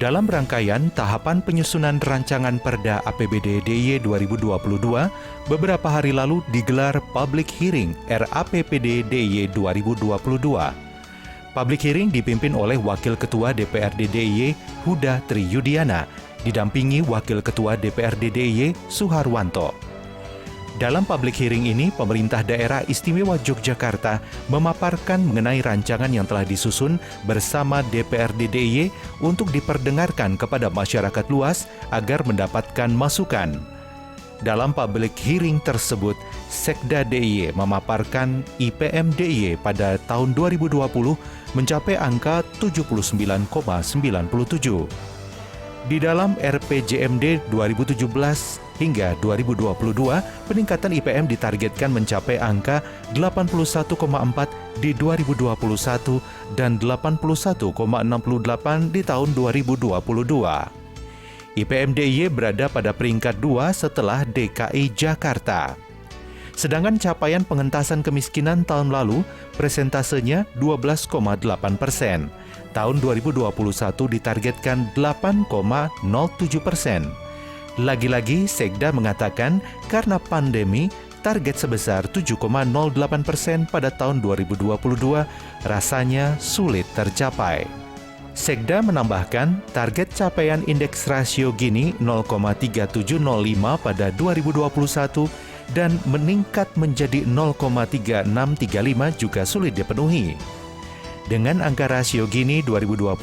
Dalam rangkaian tahapan penyusunan rancangan Perda APBD DIY 2022, beberapa hari lalu digelar public hearing RAPBD DIY 2022. Public hearing dipimpin oleh Wakil Ketua DPRD DIY Huda Triyudiana, didampingi Wakil Ketua DPRD DIY Suharwanto. Dalam public hearing ini, pemerintah daerah istimewa Yogyakarta memaparkan mengenai rancangan yang telah disusun bersama DPRD DIY untuk diperdengarkan kepada masyarakat luas agar mendapatkan masukan. Dalam public hearing tersebut, Sekda DIY memaparkan IPM DIY pada tahun 2020 mencapai angka 79,97. Di dalam RPJMD 2017 hingga 2022, peningkatan IPM ditargetkan mencapai angka 81,4 di 2021 dan 81,68 di tahun 2022. IPM DIY berada pada peringkat 2 setelah DKI Jakarta. Sedangkan capaian pengentasan kemiskinan tahun lalu, presentasenya 12,8%. Tahun 2021 ditargetkan 8,07%. Lagi-lagi, Sekda mengatakan karena pandemi, target sebesar 7,08% pada tahun 2022 rasanya sulit tercapai. Sekda menambahkan target capaian indeks rasio Gini 0,3705 pada 2021 dan meningkat menjadi 0,3635 juga sulit dipenuhi. Dengan angka rasio Gini 2020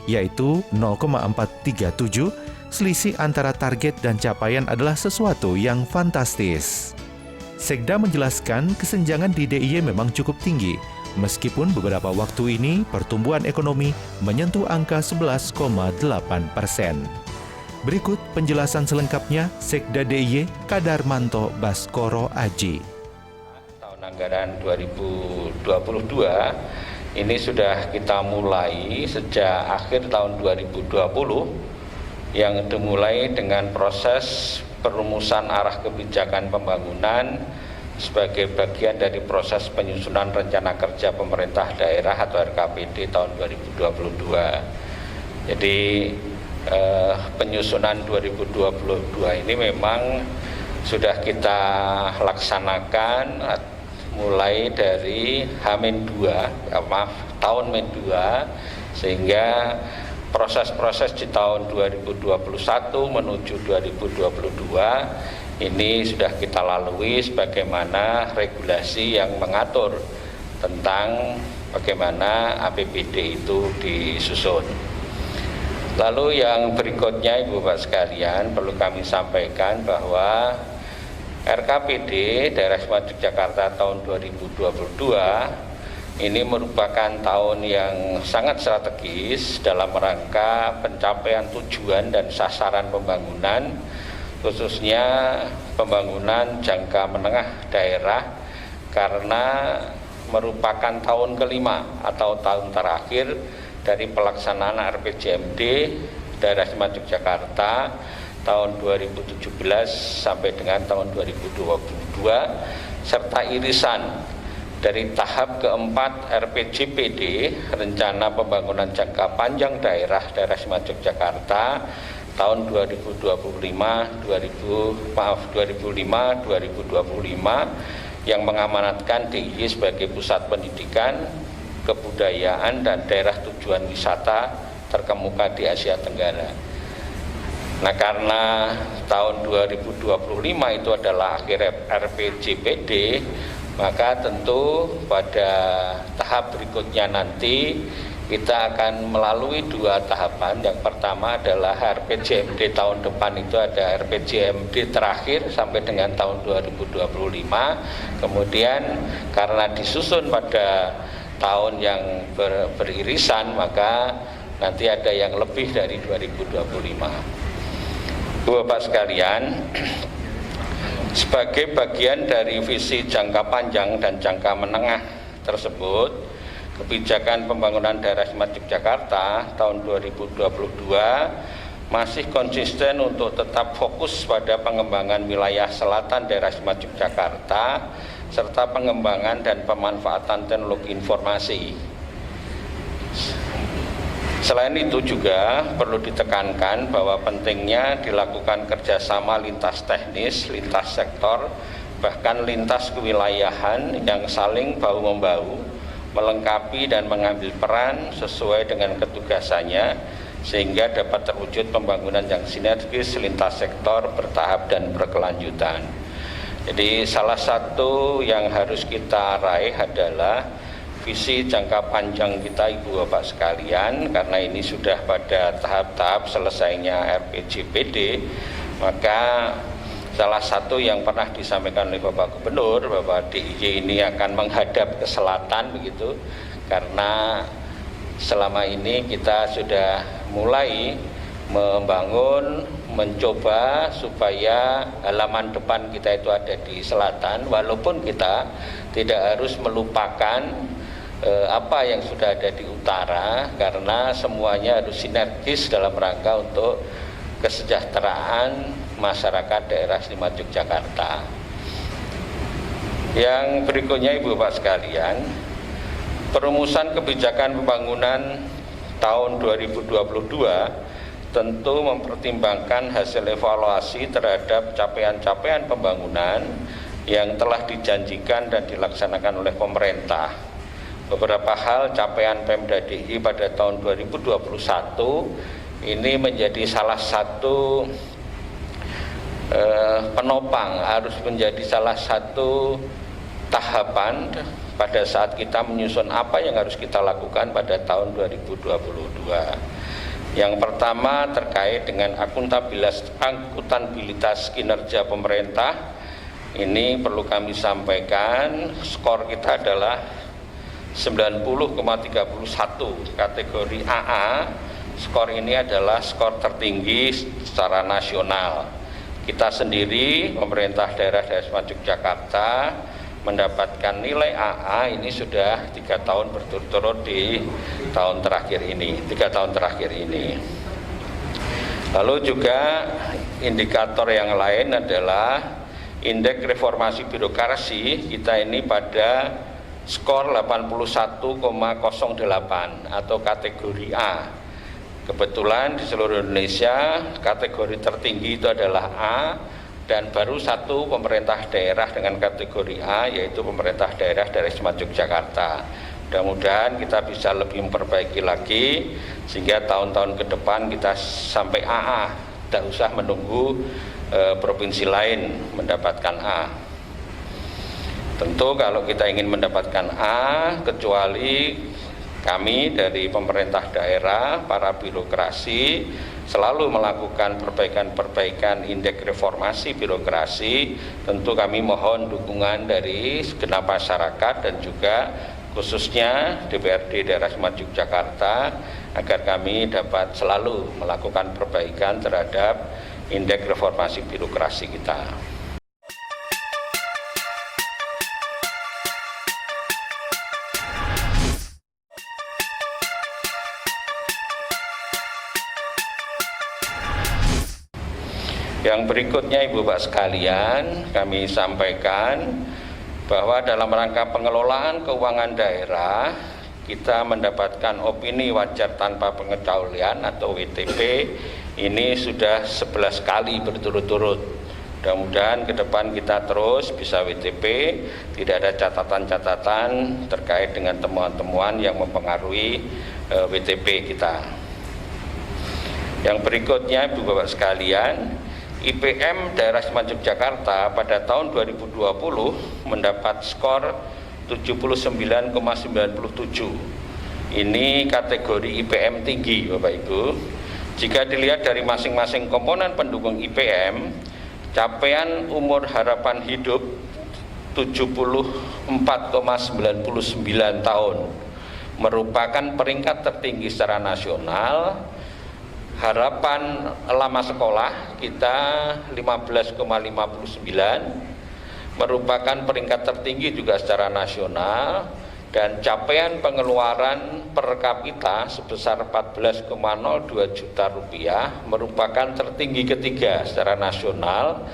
yaitu 0,437, selisih antara target dan capaian adalah sesuatu yang fantastis. Sekda menjelaskan kesenjangan di DIY memang cukup tinggi, meskipun beberapa waktu ini pertumbuhan ekonomi menyentuh angka 11,8%. Berikut penjelasan selengkapnya Sekda DIY Kadarmanto Baskoro Aji. Tahun anggaran 2022 ini sudah kita mulai sejak akhir tahun 2020 yang dimulai dengan proses perumusan arah kebijakan pembangunan sebagai bagian dari proses penyusunan rencana kerja pemerintah daerah atau RKPD tahun 2022. Jadi penyusunan 2022 ini memang sudah kita laksanakan mulai dari tahun -2 sehingga proses-proses di tahun 2021 menuju 2022 ini sudah kita lalui sebagaimana regulasi yang mengatur tentang bagaimana APBD itu disusun. Lalu yang berikutnya Ibu Bapak sekalian perlu kami sampaikan bahwa RKPD Daerah Istimewa Yogyakarta tahun 2022 ini merupakan tahun yang sangat strategis dalam rangka pencapaian tujuan dan sasaran pembangunan, khususnya pembangunan jangka menengah daerah, karena merupakan tahun kelima atau tahun terakhir dari pelaksanaan RPJMD Daerah Istimewa Yogyakarta tahun 2017 sampai dengan tahun 2022 serta irisan dari tahap keempat RPJPD Rencana Pembangunan Jangka Panjang Daerah Istimewa Yogyakarta tahun 2025 yang mengamanatkan DIY sebagai pusat pendidikan, kebudayaan dan daerah tujuan wisata terkemuka di Asia Tenggara. Nah, karena tahun 2025 itu adalah akhir RPJPD, maka tentu pada tahap berikutnya nanti kita akan melalui dua tahapan. Yang pertama adalah RPJMD tahun depan itu ada RPJMD terakhir sampai dengan tahun 2025. Kemudian karena disusun pada tahun yang beririsan, maka nanti ada yang lebih dari 2025. Bapak sekalian, sebagai bagian dari visi jangka panjang dan jangka menengah tersebut, kebijakan pembangunan daerah istimewa Yogyakarta tahun 2022 masih konsisten untuk tetap fokus pada pengembangan wilayah selatan daerah istimewa Yogyakarta serta pengembangan dan pemanfaatan teknologi informasi. Selain itu juga perlu ditekankan bahwa pentingnya dilakukan kerjasama lintas teknis, lintas sektor, bahkan lintas kewilayahan yang saling bahu-membahu, melengkapi dan mengambil peran sesuai dengan ketugasannya, sehingga dapat terwujud pembangunan yang sinergis lintas sektor, bertahap dan berkelanjutan. Jadi salah satu yang harus kita raih adalah visi jangka panjang kita Ibu Bapak sekalian, karena ini sudah pada tahap-tahap selesainya RPJPD, maka salah satu yang pernah disampaikan oleh Bapak Gubernur bahwa DIY ini akan menghadap ke selatan begitu, karena selama ini kita sudah mulai membangun, mencoba supaya halaman depan kita itu ada di selatan, walaupun kita tidak harus melupakan apa yang sudah ada di utara, karena semuanya harus sinergis dalam rangka untuk kesejahteraan masyarakat daerah istimewa Yogyakarta. Yang berikutnya Ibu Bapak sekalian, perumusan kebijakan pembangunan tahun 2022 tentu mempertimbangkan hasil evaluasi terhadap capaian-capaian pembangunan yang telah dijanjikan dan dilaksanakan oleh pemerintah. Beberapa hal capaian Pemda DIY pada tahun 2021 ini menjadi salah satu penopang, harus menjadi salah satu tahapan pada saat kita menyusun apa yang harus kita lakukan pada tahun 2022. Yang pertama terkait dengan akuntabilitas kinerja pemerintah. Ini perlu kami sampaikan, skor kita adalah 90,31 kategori AA. Skor ini adalah skor tertinggi secara nasional. Kita sendiri, pemerintah daerah istimewa Yogyakarta, mendapatkan nilai AA ini sudah 3 tahun berturut-turut di tahun terakhir ini, 3 tahun terakhir ini. Lalu juga indikator yang lain adalah indeks reformasi birokrasi. Kita ini pada skor 81,08 atau kategori A. Kebetulan di seluruh Indonesia kategori tertinggi itu adalah A, dan baru satu pemerintah daerah dengan kategori A, yaitu pemerintah daerah istimewa Yogyakarta. Mudah-mudahan kita bisa lebih memperbaiki lagi sehingga tahun-tahun ke depan kita sampai AA, tidak usah menunggu provinsi lain mendapatkan A. Tentu kalau kita ingin mendapatkan A, kecuali kami dari pemerintah daerah, para birokrasi selalu melakukan perbaikan-perbaikan indeks reformasi birokrasi, tentu kami mohon dukungan dari segenap masyarakat dan juga khususnya DPRD daerah istimewa Yogyakarta agar kami dapat selalu melakukan perbaikan terhadap indeks reformasi birokrasi kita. Yang berikutnya Ibu Bapak sekalian, kami sampaikan bahwa dalam rangka pengelolaan keuangan daerah, kita mendapatkan opini wajar tanpa pengecualian atau WTP ini sudah 11 kali berturut-turut. Mudah-mudahan ke depan kita terus bisa WTP, tidak ada catatan-catatan terkait dengan temuan-temuan yang mempengaruhi WTP kita. Yang berikutnya Ibu Bapak sekalian, IPM daerah istimewa Yogyakarta pada tahun 2020 mendapat skor 79,97. Ini kategori IPM tinggi Bapak Ibu. Jika dilihat dari masing-masing komponen pendukung IPM, capaian umur harapan hidup 74,99 tahun merupakan peringkat tertinggi secara nasional. Harapan lama sekolah kita 15,59 merupakan peringkat tertinggi juga secara nasional, dan capaian pengeluaran per kapita sebesar 14,02 juta rupiah merupakan tertinggi ketiga secara nasional.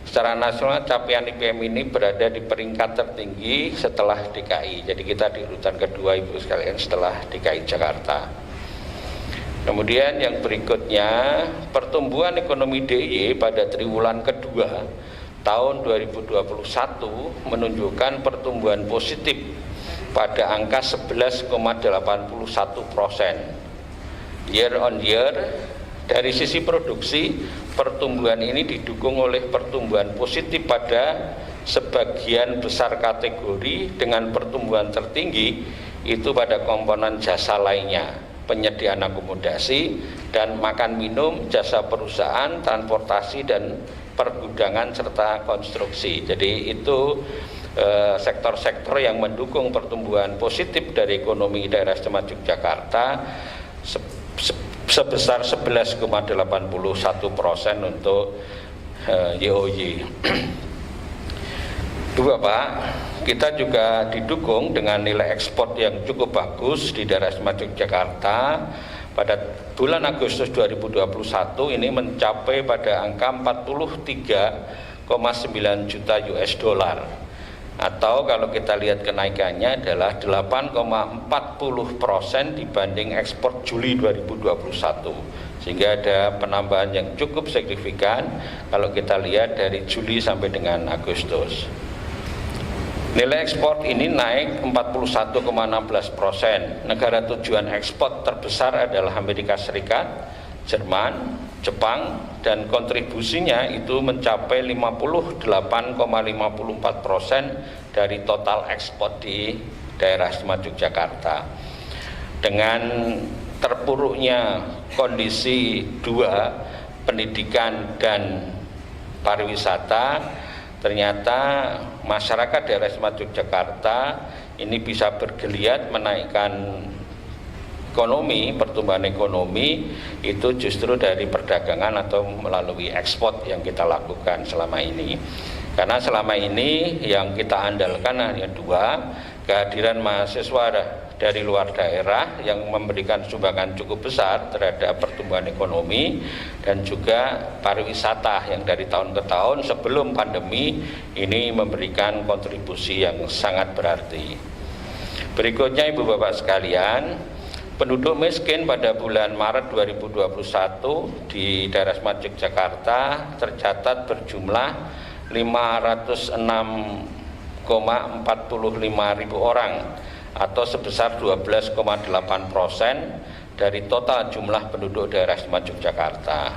Secara nasional capaian IPM ini berada di peringkat tertinggi setelah DKI. Jadi kita di urutan kedua Ibu sekalian setelah DKI Jakarta. Kemudian yang berikutnya, pertumbuhan ekonomi DIY pada triwulan kedua tahun 2021 menunjukkan pertumbuhan positif pada angka 11,81% year on year. Dari sisi produksi, pertumbuhan ini didukung oleh pertumbuhan positif pada sebagian besar kategori, dengan pertumbuhan tertinggi itu pada komponen jasa lainnya, penyediaan akomodasi dan makan minum, jasa perusahaan, transportasi dan pergudangan serta konstruksi. Jadi itu sektor-sektor yang mendukung pertumbuhan positif dari ekonomi daerah istimewa Yogyakarta sebesar 11,81% untuk YOY. Dua Pak, kita juga didukung dengan nilai ekspor yang cukup bagus di daerah istimewa Yogyakarta. Pada bulan Agustus 2021 ini mencapai pada angka 43,9 juta US dollar, atau kalau kita lihat kenaikannya adalah 8,40% dibanding ekspor Juli 2021, sehingga ada penambahan yang cukup signifikan kalau kita lihat dari Juli sampai dengan Agustus. Nilai ekspor ini naik 41,16%. Negara tujuan ekspor terbesar adalah Amerika Serikat, Jerman, Jepang, dan kontribusinya itu mencapai 58,54% dari total ekspor di daerah istimewa Yogyakarta. Dengan terpuruknya kondisi dua, pendidikan dan pariwisata, ternyata masyarakat daerah istimewa Yogyakarta ini bisa bergeliat menaikkan ekonomi. Pertumbuhan ekonomi itu justru dari perdagangan atau melalui ekspor yang kita lakukan selama ini. Karena selama ini yang kita andalkan hanya dua, kehadiran mahasiswa dari luar daerah yang memberikan sumbangan cukup besar terhadap pertumbuhan ekonomi, dan juga pariwisata yang dari tahun ke tahun sebelum pandemi ini memberikan kontribusi yang sangat berarti. Berikutnya Ibu Bapak sekalian, penduduk miskin pada bulan Maret 2021 di daerah istimewa Yogyakarta tercatat berjumlah 506,45 ribu orang, atau sebesar 12,8% dari total jumlah penduduk daerah istimewa Yogyakarta.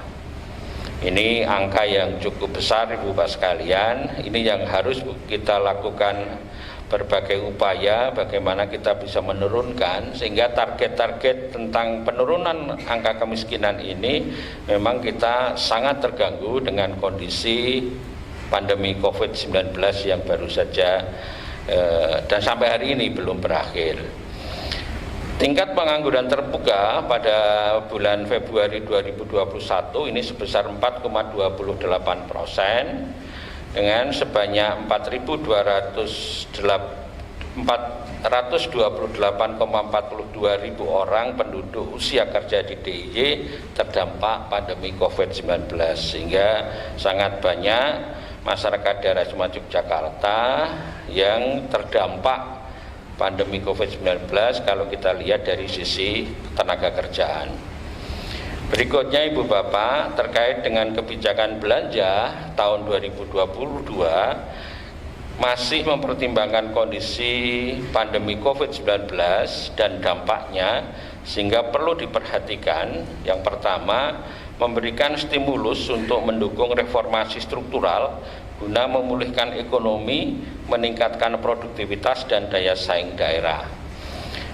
Ini angka yang cukup besar Ibu Bapak sekalian. Ini yang harus kita lakukan berbagai upaya bagaimana kita bisa menurunkan, sehingga target-target tentang penurunan angka kemiskinan ini memang kita sangat terganggu dengan kondisi pandemi COVID-19 yang baru saja dan sampai hari ini belum berakhir. Tingkat pengangguran terbuka pada bulan Februari 2021 ini sebesar 4,28%, dengan sebanyak 428,42 ribu orang penduduk usia kerja di DIY terdampak pandemi COVID-19, sehingga sangat banyak masyarakat daerah istimewa Yogyakarta yang terdampak pandemi COVID-19 kalau kita lihat dari sisi tenaga kerjaan. Berikutnya Ibu Bapak, terkait dengan kebijakan belanja tahun 2022 masih mempertimbangkan kondisi pandemi COVID-19 dan dampaknya, sehingga perlu diperhatikan. Yang pertama, memberikan stimulus untuk mendukung reformasi struktural guna memulihkan ekonomi, meningkatkan produktivitas dan daya saing daerah.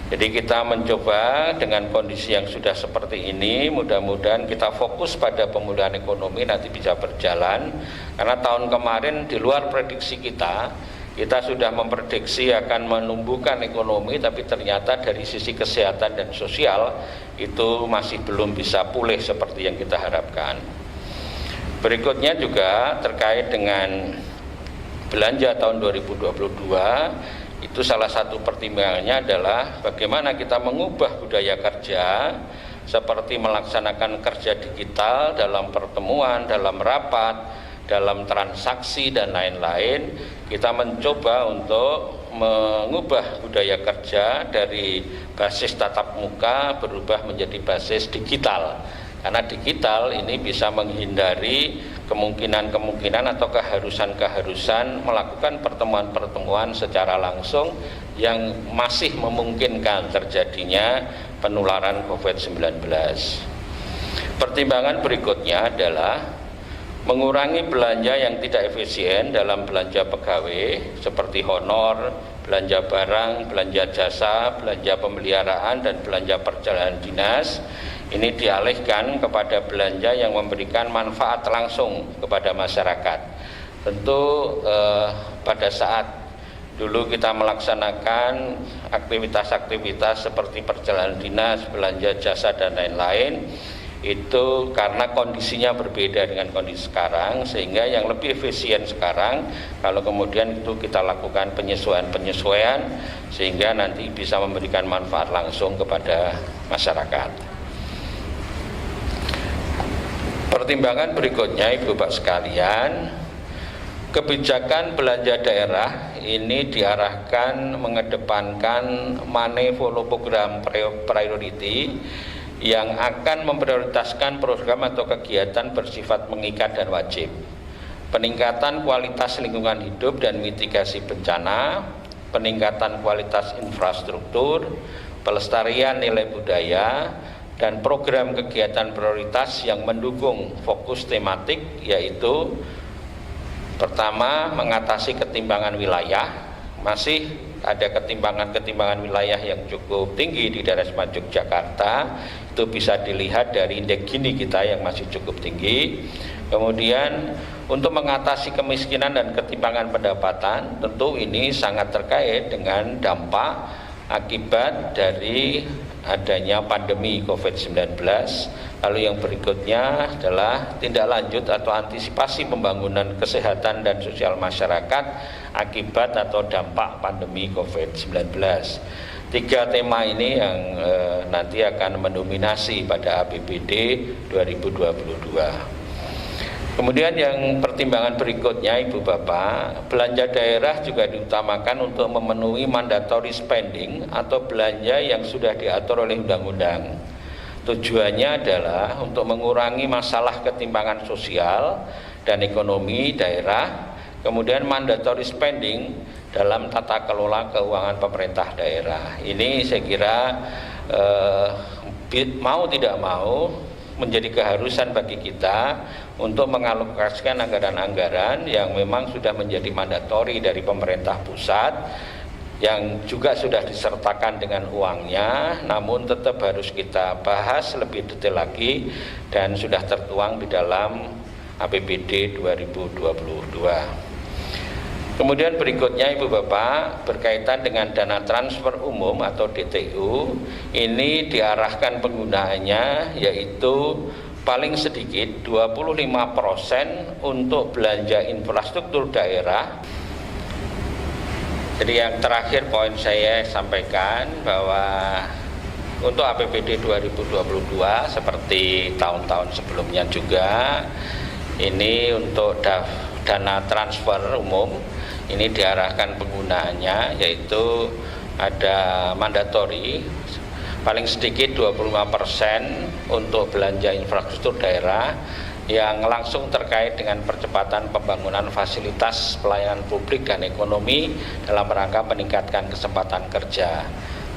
Jadi kita mencoba dengan kondisi yang sudah seperti ini, mudah-mudahan kita fokus pada pemulihan ekonomi nanti bisa berjalan. Karena tahun kemarin di luar prediksi kita sudah memprediksi akan menumbuhkan ekonomi, tapi ternyata dari sisi kesehatan dan sosial itu masih belum bisa pulih seperti yang kita harapkan. Berikutnya juga terkait dengan belanja tahun 2022, itu salah satu pertimbangannya adalah bagaimana kita mengubah budaya kerja, seperti melaksanakan kerja digital dalam pertemuan, dalam rapat, dalam transaksi dan lain-lain. Kita mencoba untuk mengubah budaya kerja dari basis tatap muka berubah menjadi basis digital. Karena digital ini bisa menghindari kemungkinan-kemungkinan atau keharusan-keharusan melakukan pertemuan-pertemuan secara langsung yang masih memungkinkan terjadinya penularan COVID-19. Pertimbangan berikutnya adalah mengurangi belanja yang tidak efisien dalam belanja pegawai seperti honor, belanja barang, belanja jasa, belanja pemeliharaan, dan belanja perjalanan dinas. Ini dialihkan kepada belanja yang memberikan manfaat langsung kepada masyarakat. Tentu pada saat dulu kita melaksanakan aktivitas-aktivitas seperti perjalanan dinas, belanja jasa, dan lain-lain, itu karena kondisinya berbeda dengan kondisi sekarang, sehingga yang lebih efisien sekarang kalau kemudian itu kita lakukan penyesuaian sehingga nanti bisa memberikan manfaat langsung kepada masyarakat. Pertimbangan berikutnya, Ibu Bapak sekalian, kebijakan belanja daerah ini diarahkan mengedepankan money follow program priority yang akan memprioritaskan program atau kegiatan bersifat mengikat dan wajib, peningkatan kualitas lingkungan hidup dan mitigasi bencana, peningkatan kualitas infrastruktur, pelestarian nilai budaya, dan program kegiatan prioritas yang mendukung fokus tematik, yaitu pertama, mengatasi ketimpangan wilayah. Masih ada ketimpangan wilayah yang cukup tinggi di daerah Semarang Yogyakarta, itu bisa dilihat dari indeks Gini kita yang masih cukup tinggi. Kemudian untuk mengatasi kemiskinan dan ketimpangan pendapatan, tentu ini sangat terkait dengan dampak akibat dari adanya pandemi COVID-19. Lalu yang berikutnya adalah tindak lanjut atau antisipasi pembangunan kesehatan dan sosial masyarakat akibat atau dampak pandemi COVID-19. Tiga tema ini yang nanti akan mendominasi pada APBD 2022. Kemudian yang pertimbangan berikutnya, Ibu Bapak, belanja daerah juga diutamakan untuk memenuhi mandatory spending atau belanja yang sudah diatur oleh undang-undang. Tujuannya adalah untuk mengurangi masalah ketimpangan sosial dan ekonomi daerah, kemudian mandatory spending dalam tata kelola keuangan pemerintah daerah. Ini saya kira mau tidak mau menjadi keharusan bagi kita untuk mengalokasikan anggaran-anggaran yang memang sudah menjadi mandatori dari pemerintah pusat, yang juga sudah disertakan dengan uangnya, namun tetap harus kita bahas lebih detail lagi dan sudah tertuang di dalam APBD 2022. Kemudian berikutnya, Ibu Bapak, berkaitan dengan dana transfer umum atau DTU, ini diarahkan penggunaannya yaitu paling sedikit 25% untuk belanja infrastruktur daerah. Jadi yang terakhir poin saya sampaikan bahwa untuk APBD 2022 seperti tahun-tahun sebelumnya juga, ini untuk dana transfer umum ini diarahkan penggunaannya yaitu ada mandatori paling sedikit 25% untuk belanja infrastruktur daerah yang langsung terkait dengan percepatan pembangunan fasilitas pelayanan publik dan ekonomi dalam rangka meningkatkan kesempatan kerja,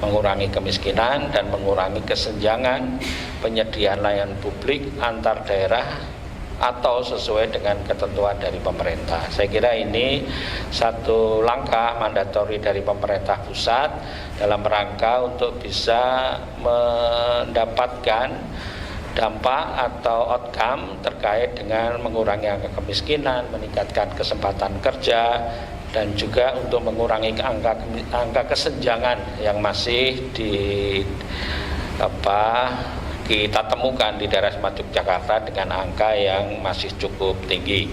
mengurangi kemiskinan dan mengurangi kesenjangan penyediaan layanan publik antar daerah atau sesuai dengan ketentuan dari pemerintah. Saya kira ini satu langkah mandatori dari pemerintah pusat dalam rangka untuk bisa mendapatkan dampak atau outcome terkait dengan mengurangi angka kemiskinan, meningkatkan kesempatan kerja, dan juga untuk mengurangi angka kesenjangan yang masih kita temukan di daerah Semarang Yogyakarta dengan angka yang masih cukup tinggi.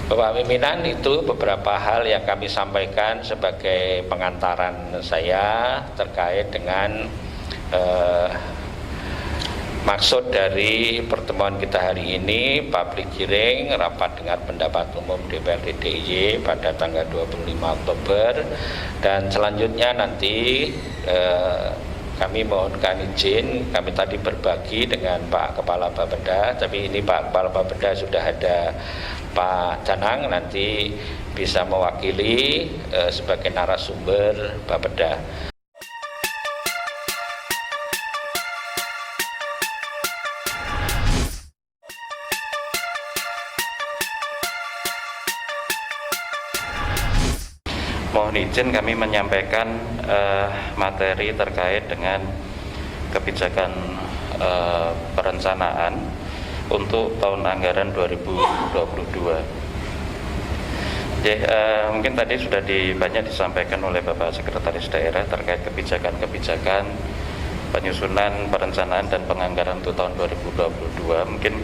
Bapak pimpinan, itu beberapa hal yang kami sampaikan sebagai pengantaran saya terkait dengan Maksud dari pertemuan kita hari ini, public hearing, rapat dengar pendapat umum DPRD DIY pada tanggal 25 Oktober, dan selanjutnya nanti kami mohonkan izin, kami tadi berbagi dengan Pak Kepala Bapeda, tapi ini Pak Kepala Bapeda sudah ada Pak Canang, nanti bisa mewakili sebagai narasumber Bapeda. Mohon izin kami menyampaikan materi terkait dengan kebijakan perencanaan untuk tahun anggaran 2022. Mungkin tadi sudah banyak disampaikan oleh Bapak Sekretaris Daerah terkait kebijakan-kebijakan penyusunan perencanaan dan penganggaran untuk tahun 2022. Mungkin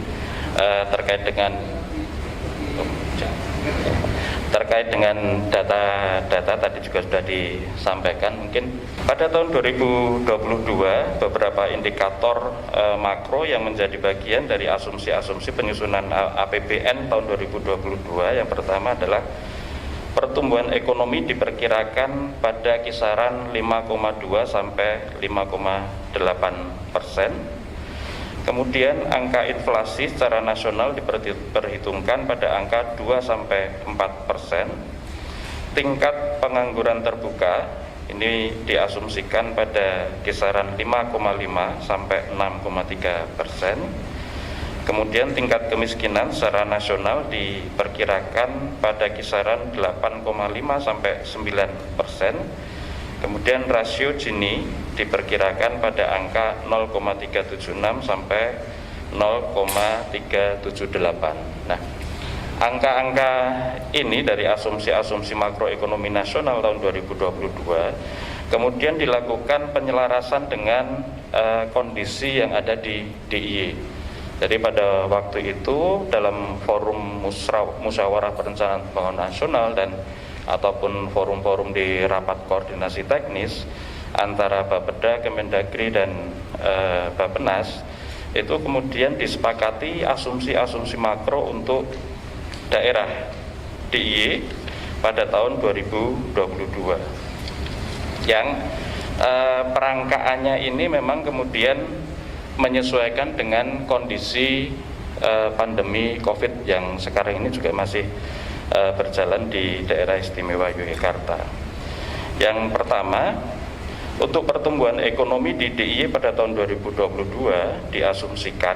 terkait dengan data tadi juga sudah disampaikan. Mungkin pada tahun 2022 beberapa indikator makro yang menjadi bagian dari asumsi-asumsi penyusunan APBN tahun 2022. Yang pertama adalah pertumbuhan ekonomi diperkirakan pada kisaran 5,2 sampai 5,8%. Kemudian angka inflasi secara nasional diperhitungkan pada angka 2-4%. Tingkat pengangguran terbuka ini diasumsikan pada kisaran 5,5 sampai 6,3%. Kemudian tingkat kemiskinan secara nasional diperkirakan pada kisaran 8,5 sampai 9%. Kemudian rasio Gini diperkirakan pada angka 0,376 sampai 0,378. Nah, angka-angka ini dari asumsi-asumsi makroekonomi nasional tahun 2022 kemudian dilakukan penyelarasan dengan kondisi yang ada di DIY. Jadi pada waktu itu dalam forum musyawarah perencanaan pembangunan nasional ataupun forum-forum di rapat koordinasi teknis antara Bapeda, Kemendagri dan Bappenas, itu kemudian disepakati asumsi-asumsi makro untuk daerah DIY pada tahun 2022 yang perangkaannya ini memang kemudian menyesuaikan dengan kondisi pandemi COVID yang sekarang ini juga masih berjalan di daerah istimewa Yogyakarta. Yang pertama, untuk pertumbuhan ekonomi di DIY pada tahun 2022 diasumsikan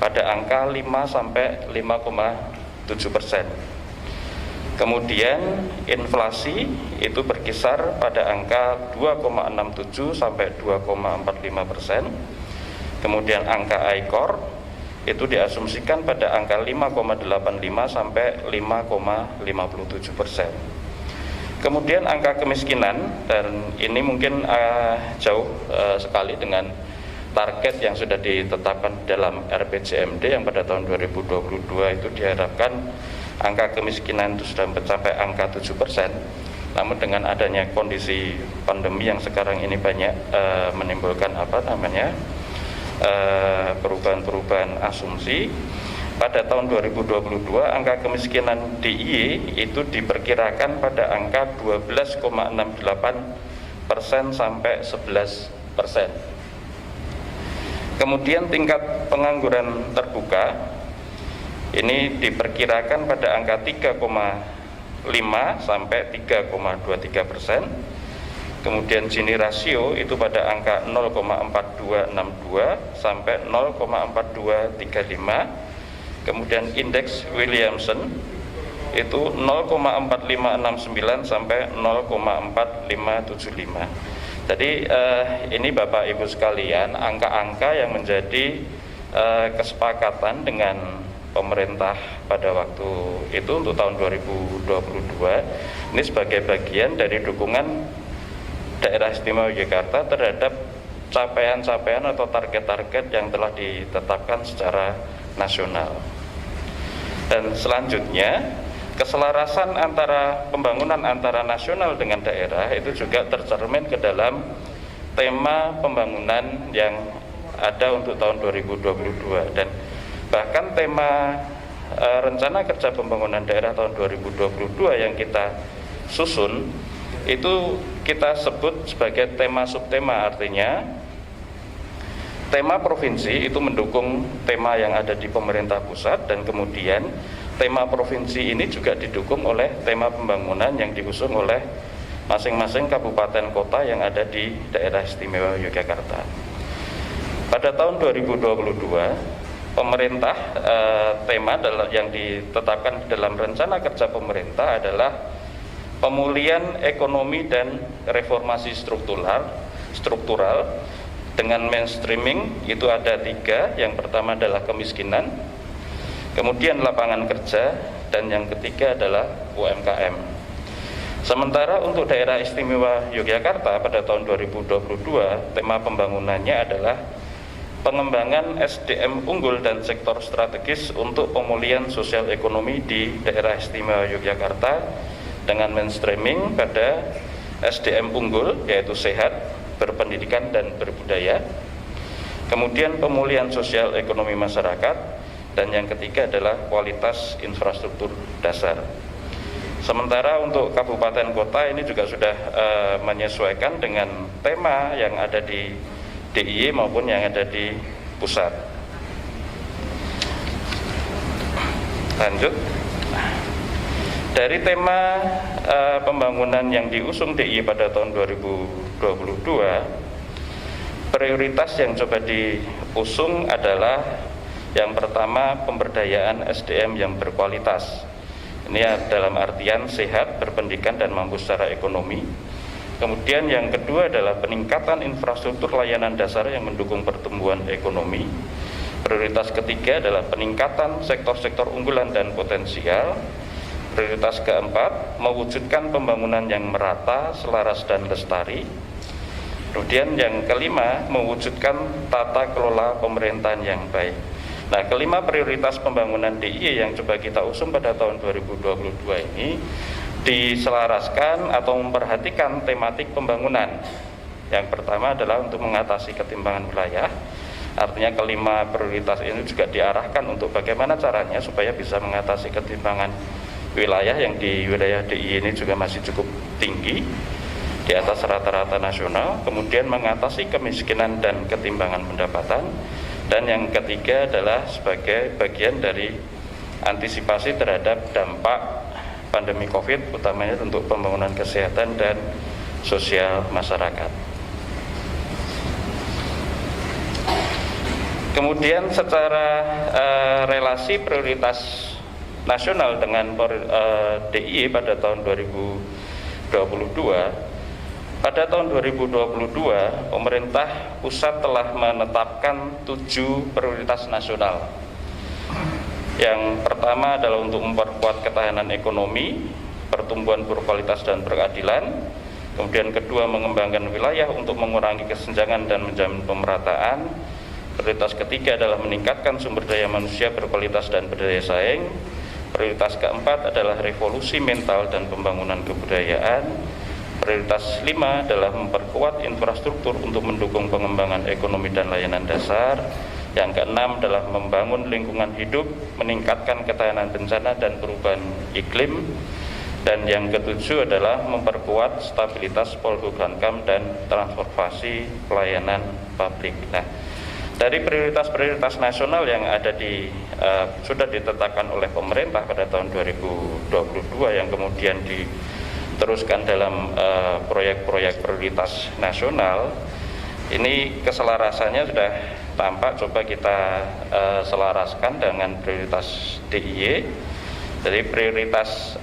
pada angka 5-5,7%. Kemudian inflasi itu berkisar pada angka 2,67 sampai 2,45%. Kemudian angka AIKOR itu diasumsikan pada angka 5,85 sampai 5,57%. Kemudian angka kemiskinan, dan ini mungkin jauh sekali dengan target yang sudah ditetapkan dalam RPJMD yang pada tahun 2022 itu diharapkan angka kemiskinan itu sudah mencapai angka 7%. Namun dengan adanya kondisi pandemi yang sekarang ini banyak menimbulkan perubahan-perubahan asumsi, pada tahun 2022 angka kemiskinan DIY itu diperkirakan pada angka 12,68% sampai 11%. Kemudian tingkat pengangguran terbuka ini diperkirakan pada angka 3,5 sampai 3,23%. Kemudian Gini rasio itu pada angka 0,4262 sampai 0,4235. Kemudian indeks Williamson itu 0,4569 sampai 0,4575. Jadi ini Bapak Ibu sekalian, angka-angka yang menjadi kesepakatan dengan pemerintah pada waktu itu untuk tahun 2022. Ini sebagai bagian dari dukungan daerah istimewa Yogyakarta terhadap capaian-capaian atau target-target yang telah ditetapkan secara nasional. Dan selanjutnya, keselarasan antara pembangunan antara nasional dengan daerah itu juga tercermin ke dalam tema pembangunan yang ada untuk tahun 2022, dan bahkan tema rencana kerja pembangunan daerah tahun 2022 yang kita susun itu kita sebut sebagai tema subtema, artinya tema provinsi itu mendukung tema yang ada di pemerintah pusat, dan kemudian tema provinsi ini juga didukung oleh tema pembangunan yang diusung oleh masing-masing kabupaten kota yang ada di daerah istimewa Yogyakarta. Pada tahun 2022 pemerintah tema yang ditetapkan dalam rencana kerja pemerintah adalah pemulihan ekonomi dan reformasi struktural dengan mainstreaming. Itu ada 3, yang pertama adalah kemiskinan, kemudian lapangan kerja, dan yang ketiga adalah UMKM. Sementara untuk daerah istimewa Yogyakarta pada tahun 2022 tema pembangunannya adalah pengembangan SDM unggul dan sektor strategis untuk pemulihan sosial ekonomi di daerah istimewa Yogyakarta dengan mainstreaming pada SDM unggul, yaitu sehat, berpendidikan, dan berbudaya. Kemudian pemulihan sosial ekonomi masyarakat, dan yang ketiga adalah kualitas infrastruktur dasar. Sementara untuk kabupaten kota ini juga sudah menyesuaikan dengan tema yang ada di DIY maupun yang ada di pusat. Lanjut. Dari tema pembangunan yang diusung DIY pada tahun 2022, prioritas yang coba diusung adalah yang pertama pemberdayaan SDM yang berkualitas. Ini dalam artian sehat, berpendidikan, dan mampu secara ekonomi. Kemudian yang kedua adalah peningkatan infrastruktur layanan dasar yang mendukung pertumbuhan ekonomi. Prioritas ketiga adalah peningkatan sektor-sektor unggulan dan potensial. Prioritas keempat, mewujudkan pembangunan yang merata, selaras, dan lestari. Kemudian yang kelima, mewujudkan tata kelola pemerintahan yang baik. Nah, kelima prioritas pembangunan DIY yang coba kita usung pada tahun 2022 ini diselaraskan atau memperhatikan tematik pembangunan. Yang pertama adalah untuk mengatasi ketimpangan wilayah. Artinya kelima prioritas ini juga diarahkan untuk bagaimana caranya supaya bisa mengatasi ketimpangan wilayah yang di wilayah DIY ini juga masih cukup tinggi, di atas rata-rata nasional. Kemudian mengatasi kemiskinan dan ketimpangan pendapatan. Dan yang ketiga adalah sebagai bagian dari antisipasi terhadap dampak pandemi COVID, utamanya untuk pembangunan kesehatan dan sosial masyarakat. Kemudian secara relasi prioritas nasional dengan DIY pada tahun 2022, pada tahun 2022 pemerintah pusat telah menetapkan 7 prioritas nasional. Yang pertama adalah untuk memperkuat ketahanan ekonomi, pertumbuhan berkualitas dan berkeadilan. Kemudian kedua, mengembangkan wilayah untuk mengurangi kesenjangan dan menjamin pemerataan. Prioritas ketiga adalah meningkatkan sumber daya manusia berkualitas dan berdaya saing. Prioritas keempat adalah revolusi mental dan pembangunan kebudayaan. Prioritas 5 adalah memperkuat infrastruktur untuk mendukung pengembangan ekonomi dan layanan dasar. Yang keenam adalah membangun lingkungan hidup, meningkatkan ketahanan bencana dan perubahan iklim. Dan yang ketujuh adalah memperkuat stabilitas Polhukam dan transformasi pelayanan publik. Nah, dari prioritas-prioritas nasional yang ada sudah ditetapkan oleh pemerintah pada tahun 2022 yang kemudian diteruskan dalam proyek-proyek prioritas nasional, ini keselarasannya sudah tampak. Coba kita selaraskan dengan prioritas DIY. Jadi prioritas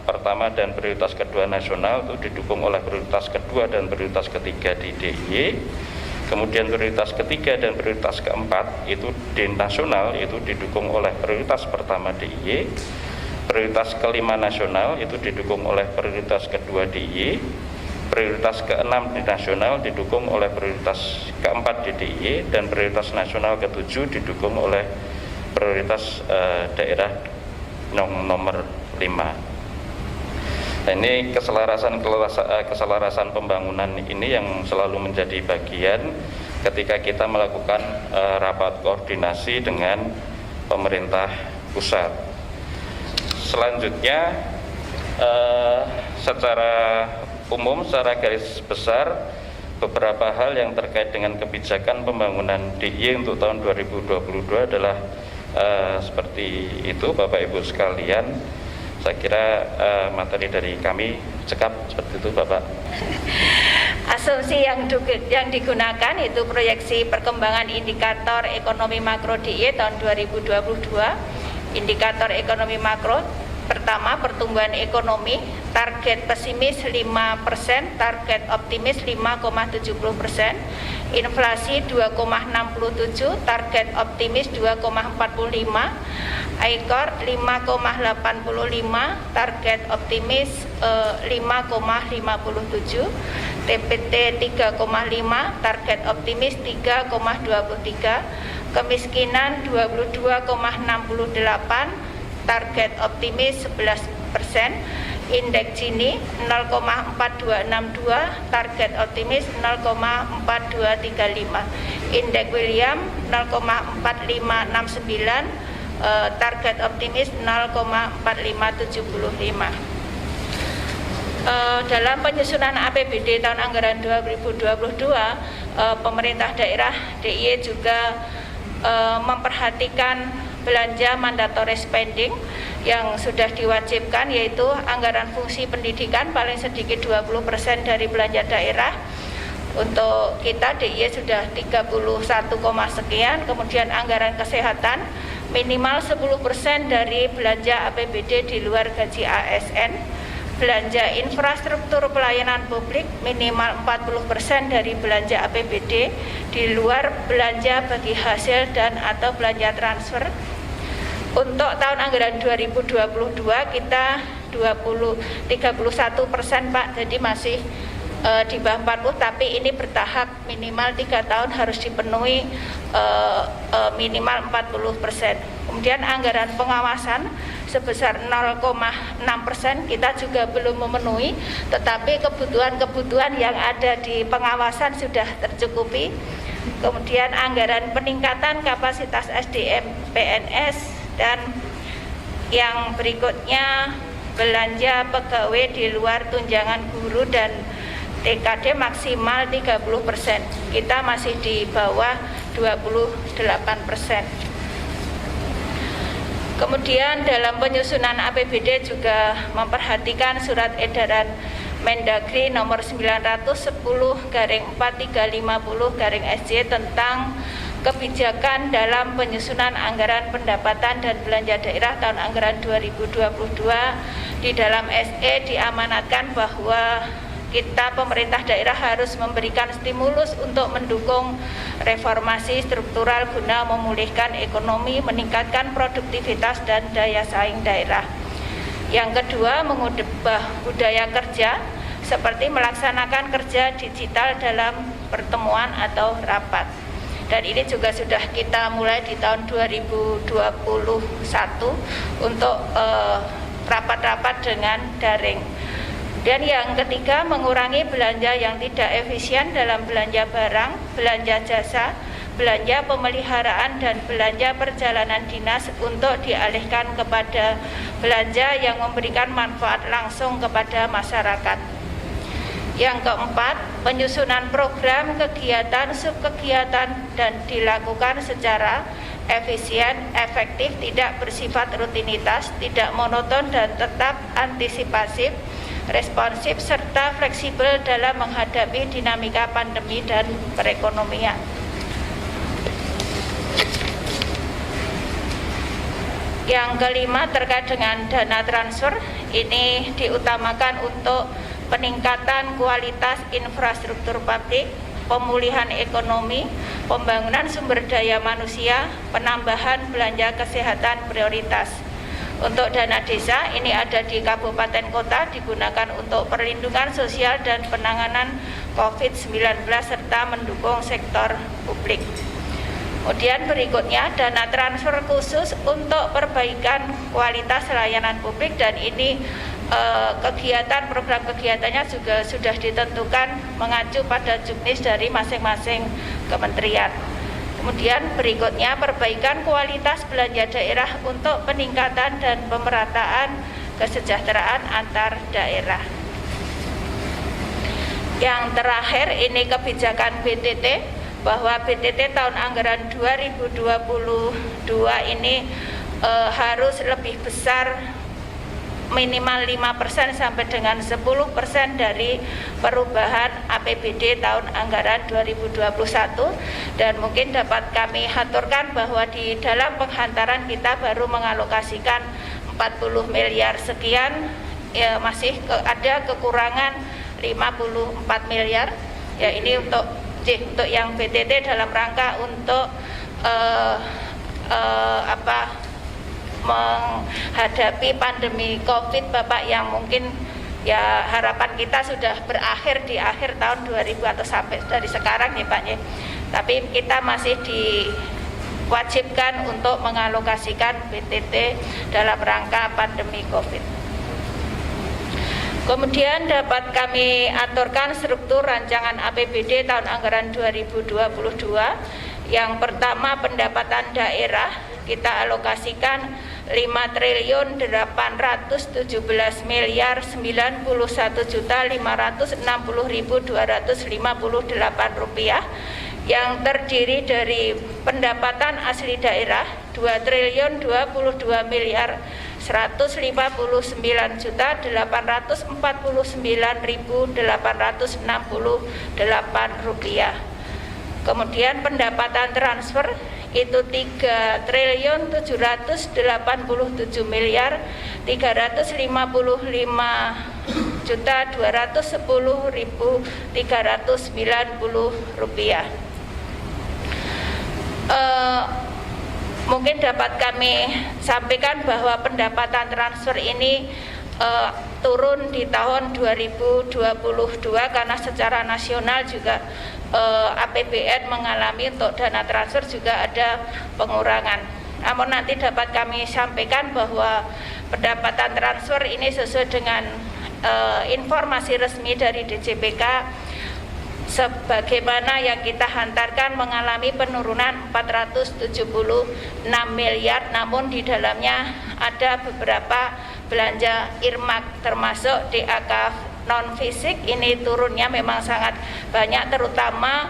pertama dan prioritas kedua nasional itu didukung oleh prioritas kedua dan prioritas ketiga di DIY. Kemudian prioritas ketiga dan prioritas keempat itu di nasional itu didukung oleh prioritas pertama DIY. Prioritas kelima nasional itu didukung oleh prioritas kedua DIY. Prioritas keenam di nasional didukung oleh prioritas keempat di DIY, dan prioritas nasional ketujuh didukung oleh prioritas daerah nomor 5. Nah, ini keselarasan pembangunan ini yang selalu menjadi bagian ketika kita melakukan rapat koordinasi dengan pemerintah pusat. Selanjutnya, secara umum, secara garis besar, beberapa hal yang terkait dengan kebijakan pembangunan DIY untuk tahun 2022 adalah seperti itu, Bapak Ibu sekalian. Saya kira materi dari kami cekap seperti itu, Bapak. Asumsi yang digunakan itu proyeksi perkembangan indikator ekonomi makro DIY tahun 2022. Indikator ekonomi makro pertama, pertumbuhan ekonomi, target pesimis 5%, target optimis 5,70%, inflasi 2,67, target optimis 2,45, ICOR 5,85, target optimis 5,57, TPT 3,5, target optimis 3,23, kemiskinan 22,68, target optimis 11%, indeks Gini 0,4262, target optimis 0,4235, indeks William 0,4569, target optimis 0,4575. Dalam penyusunan APBD tahun anggaran 2022, pemerintah daerah DIY juga memperhatikan belanja mandatory spending yang sudah diwajibkan, yaitu anggaran fungsi pendidikan paling sedikit 20% dari belanja daerah. Untuk kita DIY sudah 31, sekian. Kemudian anggaran kesehatan minimal 10% dari belanja APBD di luar gaji ASN. Belanja infrastruktur pelayanan publik minimal 40% dari belanja APBD di luar belanja bagi hasil dan atau belanja transfer. Untuk tahun anggaran 2022 kita 31%, Pak, jadi masih di bawah 40, tapi ini bertahap, minimal 3 tahun harus dipenuhi minimal 40%. Kemudian anggaran pengawasan sebesar 0,6%, kita juga belum memenuhi, tetapi kebutuhan yang ada di pengawasan sudah tercukupi. Kemudian anggaran peningkatan kapasitas SDM PNS, dan yang berikutnya belanja pegawai di luar tunjangan guru dan TKD maksimal 30%. Kita masih di bawah 28%. Kemudian dalam penyusunan APBD juga memperhatikan surat edaran Mendagri nomor 910/4350/SJ tentang kebijakan dalam penyusunan anggaran pendapatan dan belanja daerah tahun anggaran 2022. Di dalam SE diamanatkan bahwa kita pemerintah daerah harus memberikan stimulus untuk mendukung reformasi struktural guna memulihkan ekonomi, meningkatkan produktivitas dan daya saing daerah. Yang kedua, mengubah budaya kerja seperti melaksanakan kerja digital dalam pertemuan atau rapat. Dan ini juga sudah kita mulai di tahun 2021 untuk rapat-rapat dengan daring. Dan yang ketiga, mengurangi belanja yang tidak efisien dalam belanja barang, belanja jasa, belanja pemeliharaan, dan belanja perjalanan dinas untuk dialihkan kepada belanja yang memberikan manfaat langsung kepada masyarakat. Yang keempat, penyusunan program, kegiatan, subkegiatan dan dilakukan secara efisien, efektif, tidak bersifat rutinitas, tidak monoton dan tetap antisipasif, responsif, serta fleksibel dalam menghadapi dinamika pandemi dan perekonomian. Yang kelima, terkait dengan dana transfer, ini diutamakan untuk peningkatan kualitas infrastruktur publik, pemulihan ekonomi, pembangunan sumber daya manusia, penambahan belanja kesehatan prioritas. Untuk dana desa, ini ada di kabupaten kota, digunakan untuk perlindungan sosial dan penanganan COVID-19 serta mendukung sektor publik. Kemudian berikutnya, dana transfer khusus untuk perbaikan kualitas layanan publik, dan ini kegiatan, program kegiatannya juga sudah ditentukan mengacu pada juknis dari masing-masing kementerian. Kemudian berikutnya perbaikan kualitas belanja daerah untuk peningkatan dan pemerataan kesejahteraan antar daerah. Yang terakhir ini kebijakan BTT, bahwa BTT tahun anggaran 2022 ini harus lebih besar, minimal 5% sampai dengan 10% dari perubahan APBD tahun anggaran 2021. Dan mungkin dapat kami haturkan bahwa di dalam penghantaran kita baru mengalokasikan 40 miliar sekian, ya masih ada kekurangan 54 miliar. Ya ini untuk yang BTT dalam rangka untuk menghadapi pandemi COVID, Bapak, yang mungkin ya harapan kita sudah berakhir di akhir tahun 2000 atau sampai dari sekarang ya Pak ya. Tapi kita masih diwajibkan untuk mengalokasikan BTT dalam rangka pandemi COVID. Kemudian dapat kami aturkan struktur rancangan APBD tahun anggaran 2022. Yang pertama, pendapatan daerah kita alokasikan 5.817.091.568 rupiah, yang terdiri dari pendapatan asli daerah 2.229.849.868 rupiah. Kemudian pendapatan transfer itu 3.785.210.390 rupiah. Mungkin dapat kami sampaikan bahwa pendapatan transfer ini turun di tahun 2022 karena secara nasional juga APBN mengalami untuk dana transfer juga ada pengurangan. Namun nanti dapat kami sampaikan bahwa pendapatan transfer ini sesuai dengan informasi resmi dari DJPK, sebagaimana yang kita hantarkan mengalami penurunan 476 miliar, namun di dalamnya ada beberapa belanja earmark termasuk DAK non fisik ini turunnya memang sangat banyak, terutama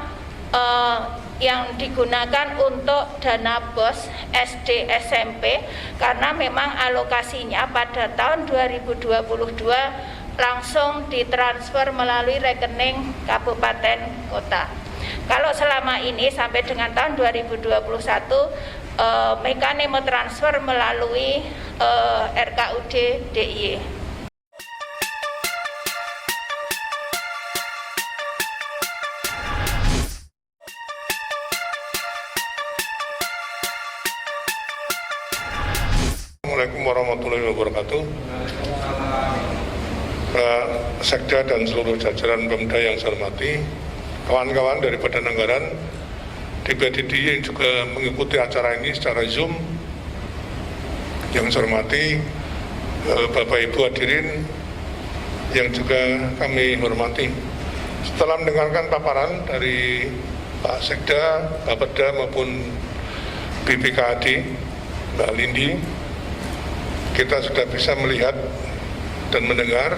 yang digunakan untuk dana BOS SD SMP, karena memang alokasinya pada tahun 2022 langsung ditransfer melalui rekening kabupaten kota. Kalau selama ini sampai dengan tahun 2021 mekanisme transfer melalui RKUD DIY. Assalamualaikum warahmatullahi wabarakatuh. Sekda dan seluruh jajaran Pemda yang saya hormati, kawan-kawan dari Badan Anggaran, DPD yang juga mengikuti acara ini secara Zoom, yang saya hormati, Bapak Ibu hadirin yang juga kami hormati. Setelah mendengarkan paparan dari Pak Sekda, Bapeda maupun BPKAD, Mbak Lindi, kita sudah bisa melihat dan mendengar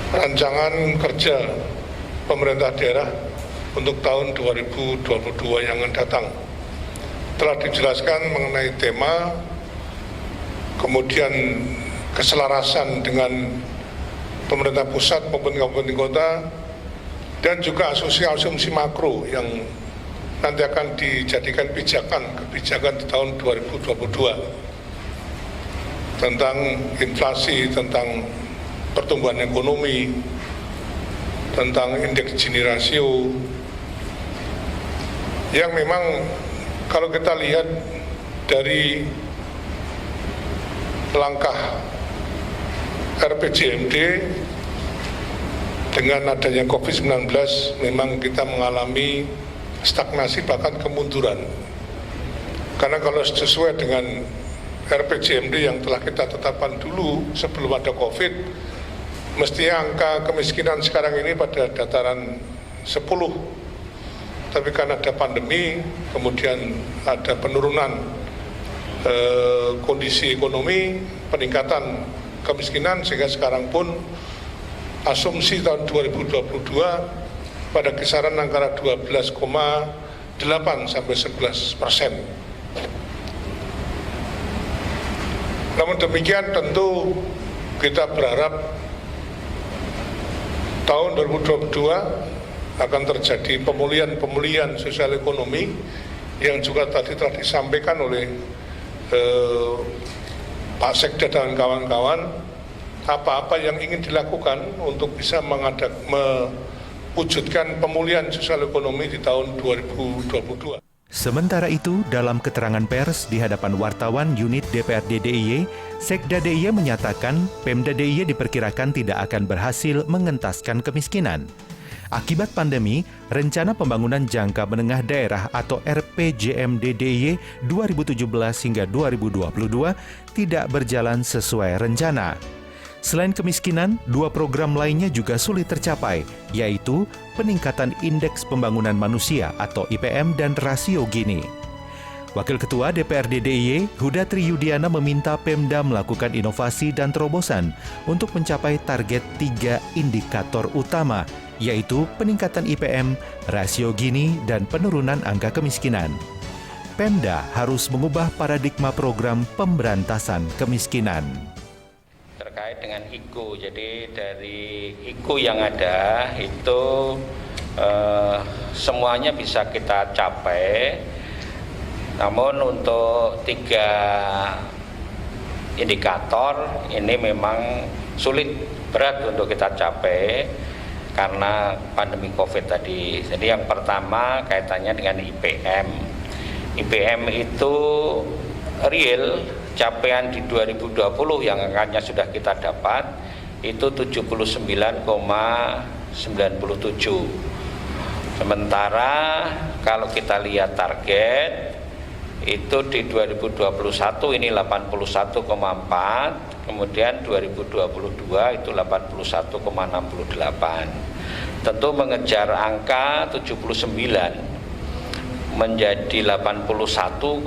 rancangan kerja pemerintah daerah untuk tahun 2022 yang akan datang. Telah dijelaskan mengenai tema, kemudian keselarasan dengan pemerintah pusat maupun kabupaten kota, dan juga asumsi makro yang nanti akan dijadikan kebijakan di tahun 2022 tentang inflasi, tentang pertumbuhan ekonomi, tentang indeks Gini rasio, yang memang kalau kita lihat dari langkah RPJMD dengan adanya COVID-19 memang kita mengalami stagnasi bahkan kemunduran. Karena kalau sesuai dengan RPJMD yang telah kita tetapkan dulu sebelum ada COVID, mestinya angka kemiskinan sekarang ini pada dataran 10. Tapi karena ada pandemi, kemudian ada penurunan kondisi ekonomi, peningkatan kemiskinan, sehingga sekarang pun asumsi tahun 2022 pada kisaran antara 12,8 sampai 11%. Namun demikian tentu kita berharap tahun 2022 akan terjadi pemulihan sosial ekonomi yang juga tadi telah disampaikan oleh Pak Sekda dan kawan-kawan, apa-apa yang ingin dilakukan untuk bisa mewujudkan pemulihan sosial ekonomi di tahun 2022. Sementara itu, dalam keterangan pers di hadapan wartawan unit DPRD DIY, Sekda DIY menyatakan Pemda DIY diperkirakan tidak akan berhasil mengentaskan kemiskinan. Akibat pandemi, Rencana Pembangunan Jangka Menengah Daerah atau RPJMD DIY 2017 hingga 2022 tidak berjalan sesuai rencana. Selain kemiskinan, 2 program lainnya juga sulit tercapai, yaitu peningkatan Indeks Pembangunan Manusia atau IPM dan rasio Gini. Wakil Ketua DPRD DIY, Huda Triyudiana meminta Pemda melakukan inovasi dan terobosan untuk mencapai target 3 indikator utama, yaitu peningkatan IPM, rasio Gini, dan penurunan angka kemiskinan. Pemda harus mengubah paradigma program pemberantasan kemiskinan. Terkait dengan IKU, jadi dari IKU yang ada itu semuanya bisa kita capai, namun untuk 3 indikator ini memang sulit, berat untuk kita capai karena pandemi COVID tadi. Jadi yang pertama kaitannya dengan IPM. IPM itu real capaian di 2020 yang angkanya sudah kita dapat itu 79,97. Sementara kalau kita lihat target itu di 2021 ini 81,4, kemudian 2022 itu 81,68. Tentu mengejar angka 79 menjadi 81,68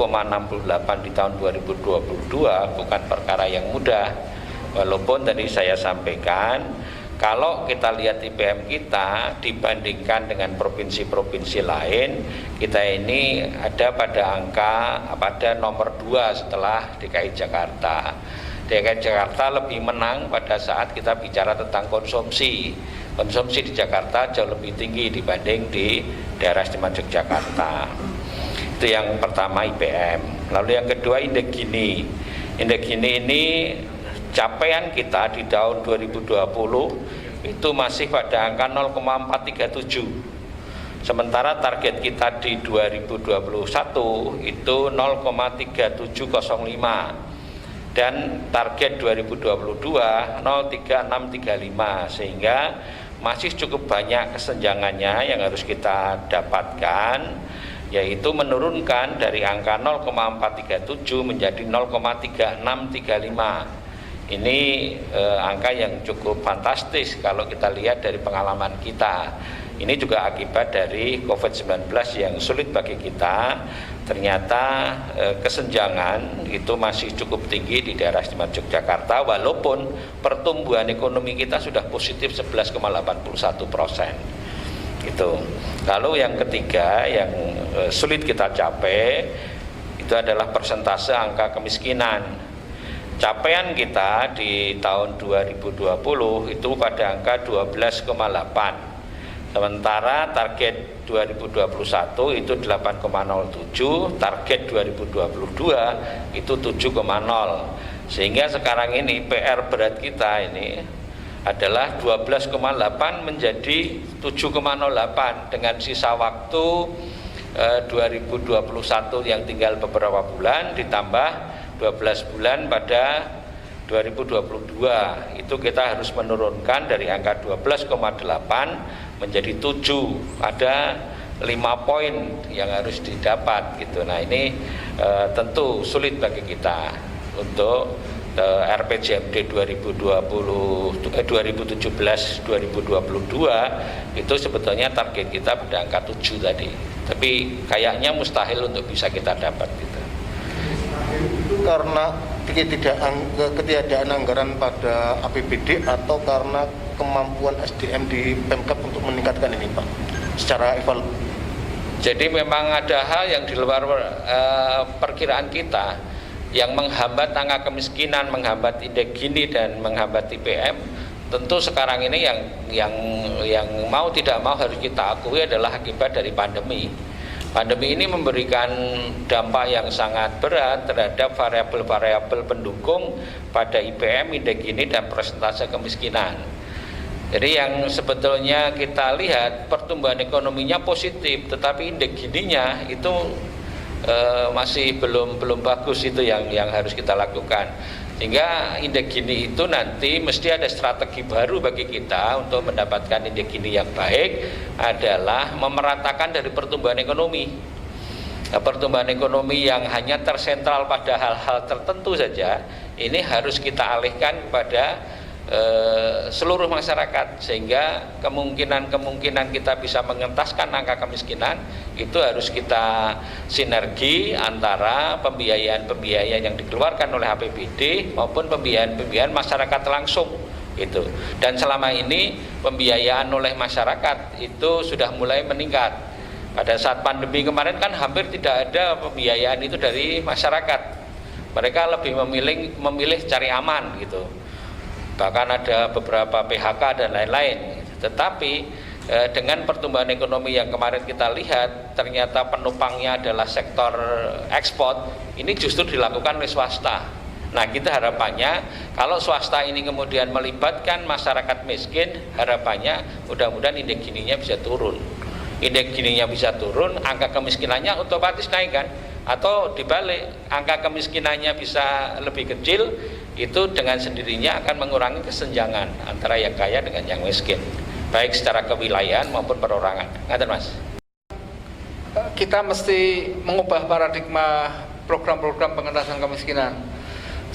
di tahun 2022 bukan perkara yang mudah. Walaupun tadi saya sampaikan, kalau kita lihat IPM kita dibandingkan dengan provinsi-provinsi lain, kita ini ada pada nomor 2 setelah DKI Jakarta. DKI Jakarta lebih menang pada saat kita bicara tentang konsumsi. Konsumsi di Jakarta jauh lebih tinggi dibanding di daerah istimewa Yogyakarta. Itu yang pertama IPM. Lalu yang kedua Indeks Gini. Indeks Gini ini capaian kita di tahun 2020 itu masih pada angka 0,437. Sementara target kita di 2021 itu 0,3705. Dan target 2022 0,3635, sehingga masih cukup banyak kesenjangannya yang harus kita dapatkan, yaitu menurunkan dari angka 0,437 menjadi 0,3635. Ini angka yang cukup fantastis kalau kita lihat dari pengalaman kita. Ini juga akibat dari COVID-19 yang sulit bagi kita. Ternyata kesenjangan itu masih cukup tinggi di daerah istimewa Yogyakarta, walaupun pertumbuhan ekonomi kita sudah positif 11,81%. Gitu. Lalu yang ketiga yang sulit kita capai itu adalah persentase angka kemiskinan. Capaian kita di tahun 2020 itu pada angka 12,8. Sementara target 2021 itu 8,07, target 2022 itu 7,0. Sehingga sekarang ini PR berat kita ini adalah 12,8 menjadi 7,08 dengan sisa waktu 2021 yang tinggal beberapa bulan ditambah 12 bulan pada 2022. Itu kita harus menurunkan dari angka 12,8 menjadi 7, ada 5 poin yang harus didapat gitu. Nah ini tentu sulit bagi kita. untuk RPJMD 2017-2022 itu sebetulnya target kita pada angka 7 tadi. Tapi kayaknya mustahil untuk bisa kita dapat gitu. Itu karena ketiadaan anggaran pada APBD atau karena kemampuan SDM di Pemkab untuk meningkatkan ini, Pak, secara evaluasi? Jadi memang ada hal yang di luar perkiraan kita yang menghambat angka kemiskinan, menghambat indeks Gini dan menghambat IPM. Tentu sekarang ini yang mau tidak mau harus kita akui adalah akibat dari pandemi. Pandemi ini memberikan dampak yang sangat berat terhadap variabel-variabel pendukung pada IPM, indeks Gini dan persentase kemiskinan. Jadi yang sebetulnya kita lihat pertumbuhan ekonominya positif, tetapi indeks Gininya itu masih belum bagus, itu yang harus kita lakukan. Sehingga indeks Gini itu nanti mesti ada strategi baru bagi kita untuk mendapatkan indeks Gini yang baik, adalah memeratakan dari pertumbuhan ekonomi. Pertumbuhan ekonomi yang hanya tersentral pada hal-hal tertentu saja, ini harus kita alihkan kepada seluruh masyarakat, sehingga kemungkinan kita bisa mengentaskan angka kemiskinan itu harus kita sinergi antara pembiayaan yang dikeluarkan oleh APBD maupun pembiayaan masyarakat langsung gitu. Dan selama ini pembiayaan oleh masyarakat itu sudah mulai meningkat. Pada saat pandemi kemarin kan hampir tidak ada pembiayaan itu dari masyarakat. Mereka lebih memilih cari aman gitu. Bahkan ada beberapa PHK dan lain-lain. Tetapi dengan pertumbuhan ekonomi yang kemarin kita lihat, ternyata penopangnya adalah sektor ekspor, ini justru dilakukan oleh swasta. Nah, kita harapannya kalau swasta ini kemudian melibatkan masyarakat miskin, harapannya mudah-mudahan indeks Gininya bisa turun. Indeks Gininya bisa turun, angka kemiskinannya otomatis naik kan? Atau dibalik, angka kemiskinannya bisa lebih kecil, itu dengan sendirinya akan mengurangi kesenjangan antara yang kaya dengan yang miskin, baik secara kewilayahan maupun perorangan. Ngaten, Mas. Kita mesti mengubah paradigma program-program pengentasan kemiskinan.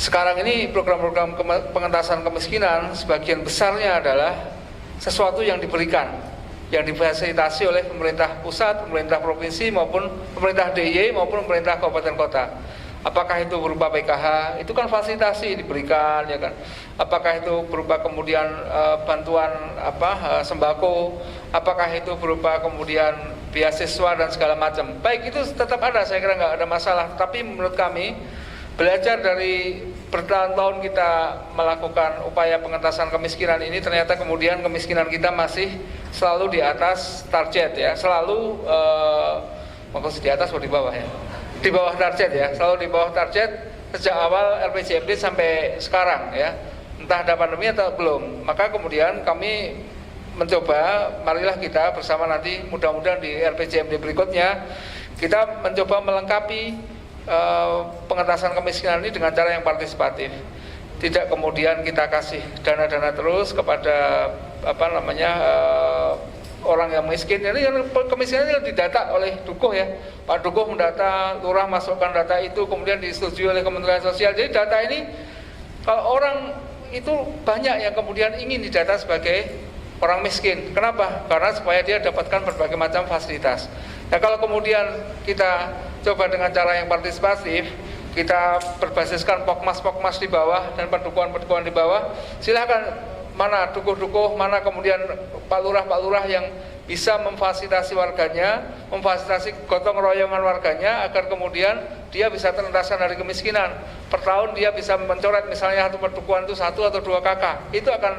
Sekarang ini program-program pengentasan kemiskinan sebagian besarnya adalah sesuatu yang diberikan, yang difasilitasi oleh pemerintah pusat, pemerintah provinsi maupun pemerintah DIY maupun pemerintah kabupaten kota. Apakah itu berupa PKH, itu kan fasilitasi diberikan, ya kan? Apakah itu berupa kemudian bantuan sembako, apakah itu berupa kemudian beasiswa dan segala macam. Baik, itu tetap ada, saya kira nggak ada masalah. Tapi menurut kami, belajar dari bertahun-tahun kita melakukan upaya pengentasan kemiskinan ini, ternyata kemudian kemiskinan kita masih selalu di atas target, ya, selalu maksud di atas atau di bawah, ya, di bawah target, ya, selalu di bawah target sejak awal RPJMD sampai sekarang, ya, entah ada pandemi atau belum. Maka kemudian kami mencoba, marilah kita bersama nanti mudah-mudahan di RPJMD berikutnya kita mencoba melengkapi pengentasan kemiskinan ini dengan cara yang partisipatif. Tidak kemudian kita kasih dana-dana terus kepada orang yang miskin. Ini kemiskinan ini didata oleh Dukuh, ya. Pak Dukuh mendata, lurah masukkan data itu, kemudian disetujui oleh Kementerian Sosial. Jadi data ini kalau orang itu banyak yang kemudian ingin didata sebagai orang miskin. Kenapa? Karena supaya dia dapatkan berbagai macam fasilitas. Nah, kalau kemudian kita coba dengan cara yang partisipatif, kita berbasiskan pokmas di bawah dan pendukungan di bawah, silakan mana dukuh-dukuh, mana kemudian Pak Lurah yang bisa memfasilitasi warganya, memfasilitasi gotong royongan warganya agar kemudian dia bisa terentasan dari kemiskinan. Per tahun dia bisa mencoret misalnya satu pendukungan itu 1 atau 2 kakak. Itu akan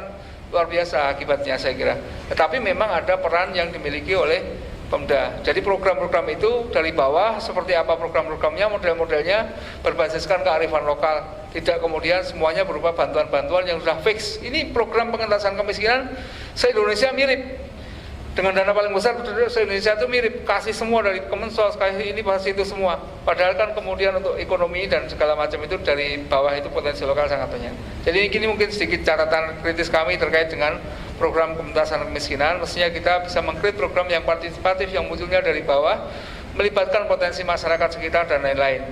luar biasa akibatnya, saya kira. Tetapi memang ada peran yang dimiliki oleh Pemda. Jadi program-program itu dari bawah seperti apa program-programnya, model-modelnya berbasiskan kearifan lokal. Tidak kemudian semuanya berupa bantuan-bantuan yang sudah fix. Ini program pengentasan kemiskinan se-Indonesia mirip. Dengan dana paling besar se-Indonesia itu mirip, kasih semua dari Kemensos, kasih ini kasih itu semua. Padahal kan kemudian untuk ekonomi dan segala macam itu dari bawah itu potensi lokal sangat banyak. Jadi ini mungkin sedikit catatan kritis kami terkait dengan program pengentasan kemiskinan. Mestinya kita bisa mengkreat program yang partisipatif yang munculnya dari bawah, melibatkan potensi masyarakat sekitar dan lain-lain.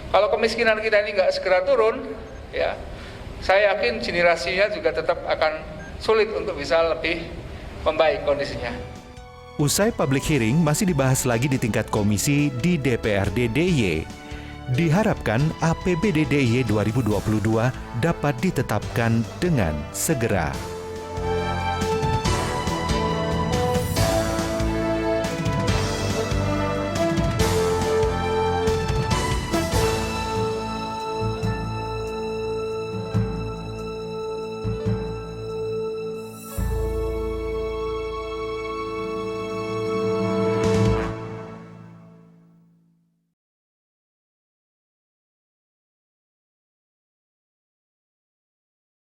Kalau kemiskinan kita ini nggak segera turun, ya saya yakin generasinya juga tetap akan sulit untuk bisa lebih membaik kondisinya. Usai public hearing masih dibahas lagi di tingkat komisi di DPRD DIY. Diharapkan APBD DIY 2022 dapat ditetapkan dengan segera.